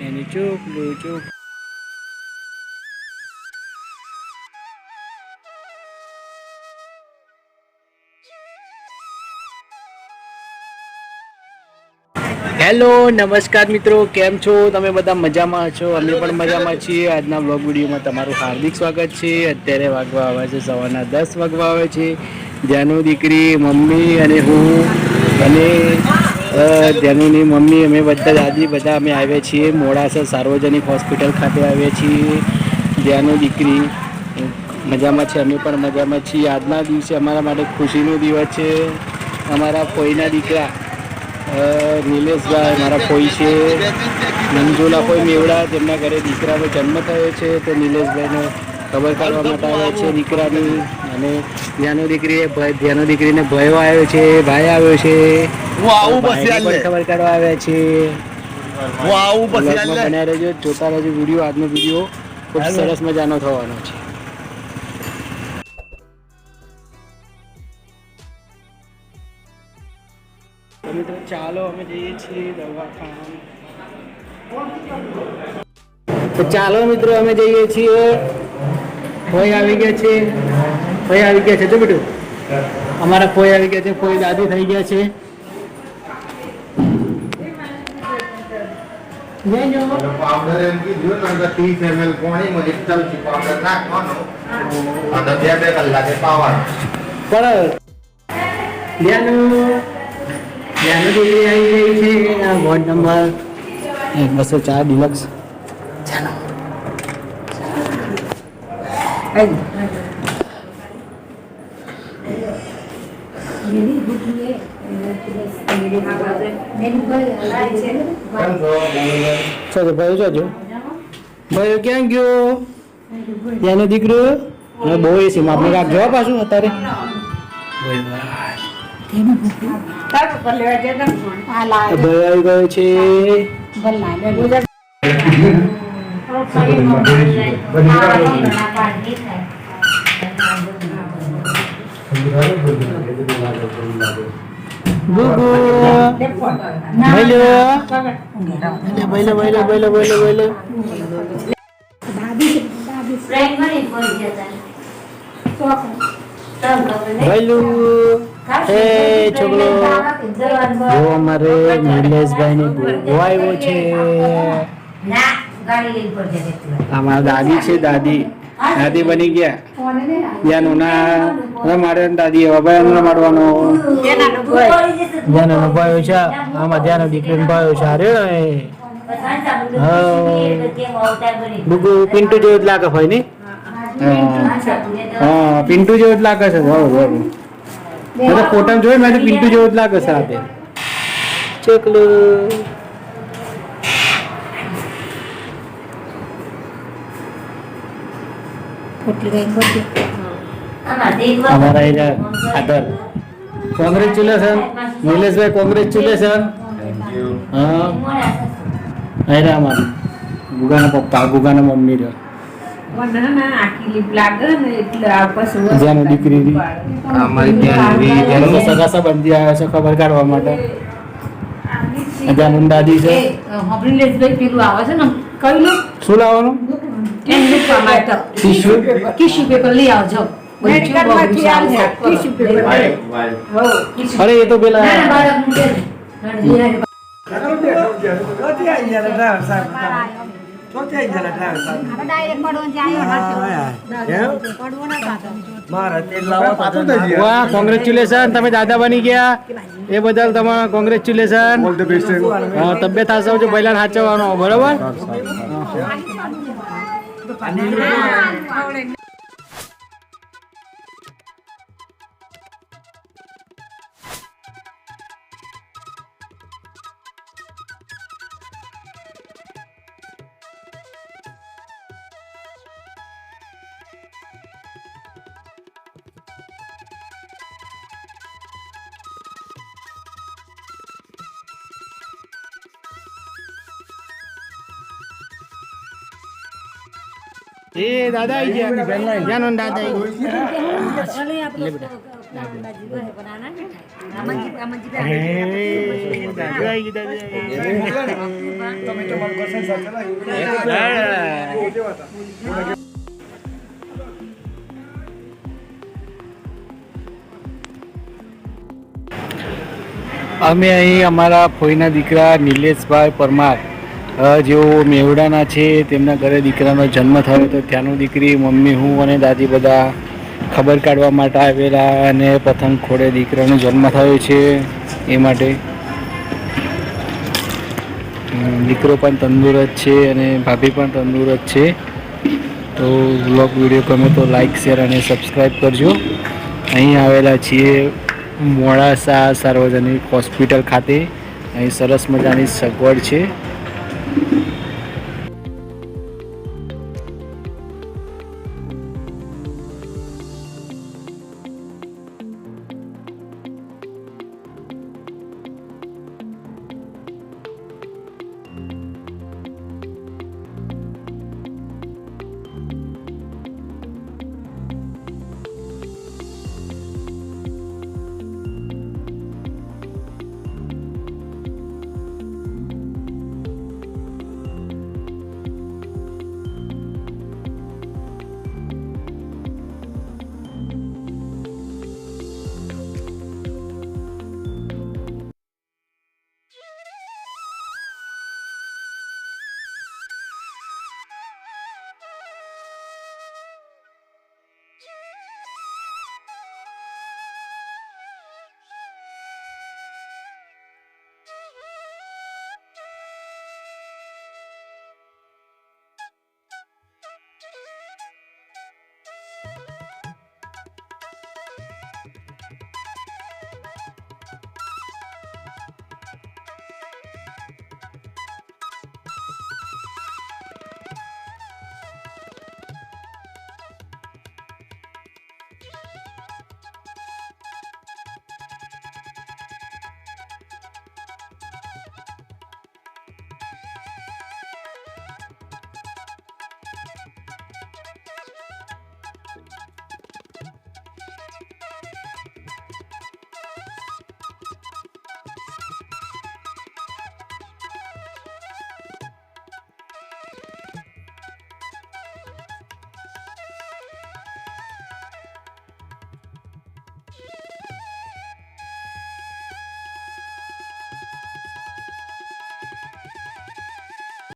એની ચોકલું ચોક. Hello નમસ્કાર મિત્રો, કેમ છો તમે? બધા મજામાં છો? અમે પણ મજામાં છીએ. આજના બ્લોગ વિડીયોમાં તમારું હાર્દિક સ્વાગત છે. અત્યારે વાગવા આવે છે સવારના 10 વાગવા આવે છે. જાનુ દીકરી, મમ્મી અને હું અને જાનુની મમ્મી, અમે બધા દાદી બધા અમે આવ્યા છીએ મોડાસા સાર્વજનિક હોસ્પિટલ ખાતે આવ્યા છીએ. જાનુ દીકરી મજામાં છે, અમે પણ મજામાં છીએ. આજના દિવસે અમારા માટે ખુશીનો દિવસ છે. અમારા ફોઈના દીકરા નિલેશભાઈ મારા ફોઈ છે, મંજુલા ફોઈ મેવડા, તેમના ઘરે દીકરાનો જન્મ થયો છે. તો નિલેશભાઈને ખબર કાઢવા માટે આવ્યા છે દીકરાની. અને ધ્યાનો દીકરીને ભયો આવ્યો છે, ભાઈ આવ્યો છે, ભાઈને પણ ખબર કાઢવા આવ્યા છે. બનાવી રહેજો, જોતા રહેજો વિડીયો. આજનો વિડીયો ખૂબ સરસ મજાનો થવાનો છે. મિત્રો ચાલો અમે જઈએ છીએ દવાખાના. તો ચાલો મિત્રો અમે જઈએ છીએ. ફોઈ આવી ગયા છે, ફોઈ આવી ગયા છે. જો બેટું અમારા ફોઈ આવી ગયા છે, ફોઈ દાદી થઈ ગયા છે. પાવડર એમ કીધું ને 30 ml પાણીમાં એક ચમચી પાવડર નાખવાનો અને 2 કલાકે પાવાનો. પણ ધ્યાન દેવી આવી ગઈ છે. આ વોર્ડ નંબર 204 ડિલક્સ. ભાઈ જોજો, ભાઈ ક્યાં ગયો? ત્યાંનો દીકરો બહુ એસી આપણે રાખજો પાછું અત્યારે. ભાઈ આવી ગયો છે. ગુગુ બોલો. છોકરો અમારે નિલેશભાઈ ને ગોગો આવ્યો છે. અમારા દાદી છે, દાદી બની ગયા. જ્યાં ના મારે દાદી એવા ભાઈ રમાડવાનો જ્યાં ભાઈઓ છે. આમાં ધ્યાન દીકરીને ભાઈઓ છે. અરે ગુગુ પિન્ટુ જેવું જ લાગે ભાઈ ને. હા પિન્ટુ જેવું જ લાગે છે. ફોટા જોયું મેં પિન્ટુ જેવું જ લાગે છે. આપે ચોકલું અમારા આદર. કોંગ્રેચ્યુલેશન નિલેશભાઈ, કોંગ્રેચ્યુલેશન. હા અમારા ગુગાના પપ્પા, ગુગાના મમ્મી રહ્યો. દીકરી સગા સંબંધી આવ્યા છે ખબર કાઢવા માટે. જાનું દાદી છે. શું લાવવાનું? ટીશ્યુ પેપર લઈ આવજો. અરે એ તો પેલા વાહ, કોંગ્રેચ્યુલેશન, તમે દાદા બની ગયા એ બદલ તમારા કોંગ્રેચ્યુલેશન. તબિયત સાચવજો, પહેલા સાચવવાનો બરોબર. એ દાદા આવી ગયા, જાનો દાદા આવી ગયા. લે બેટા અમે અહીં અમારા ફોઈના દીકરા નિલેશભાઈ પરમાર જેઓ મેવડાના છે, તેમના ઘરે દીકરાનો જન્મ થયો તો ત્યાંનું દીકરી મમ્મી હું અને દાદી બધા ખબર કાઢવા માટે આવેલા અને પતંગ ખોડે દીકરાનો જન્મ થયો છે એ માટે. દીકરો પણ તંદુરસ્ત છે અને ભાભી પણ તંદુરસ્ત છે. તો વ્લોગ વિડીયો ગમે તો લાઈક શેર અને સબસ્ક્રાઈબ કરજો. અહીં આવેલા છીએ મોડાસા સાર્વજનિક હોસ્પિટલ ખાતે. અહીં સરસ મજાની સગવડ છે.